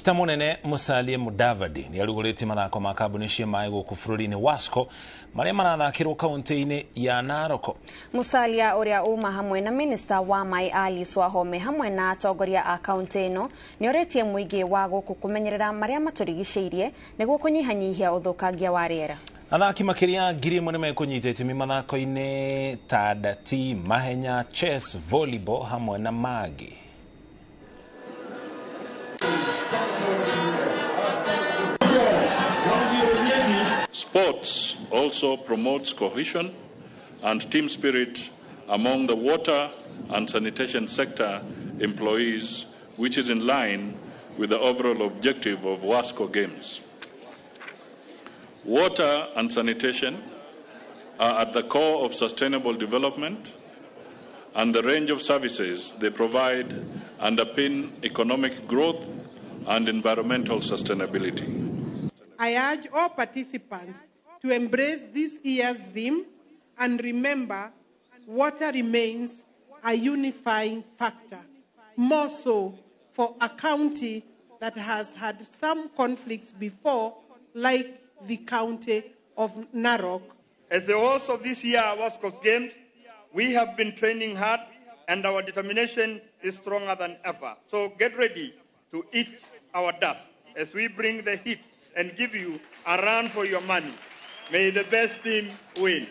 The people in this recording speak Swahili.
Mĩnĩsta Mũnene Musalia Mudavadi ni arugũrĩtie mathako ma kambuni cia maaĩ gũkũ bũrũri-inĩ WASCO marĩa marathakĩrwo kaunti-inĩ ya Narok. Musalia ũrĩa uma hamwe na Mĩnĩsta wa maaĩ Alice Wahome hamwe na atongoria a kaunti ĩno nĩ orĩtie mũingĩ wa gũkũ kũmenyerera marĩa matũrigicĩirie nĩguo kũnyihanyihia ũthũkangia wa rĩera. Athaki makĩria 1,000 nĩ mekũnyita itemi mathako-inĩ ta ndati, mahenya, chess, volleyball hamwe na mangĩ. Sports also promotes cohesion and team spirit among the water and sanitation sector employees, which is in line with the overall objective of WASCO Games. Water and sanitation are at the core of sustainable development, and the range of services they provide underpin economic growth and environmental sustainability. I urge all participants to embrace this year's theme and remember water remains a unifying factor, more so for a county that has had some conflicts before, like the county of Narok. As the host of this year WASCO's Games, we have been training hard and our determination is stronger than ever. So get ready to eat our dust as we bring the heat and give you a run for your money. May the best team win.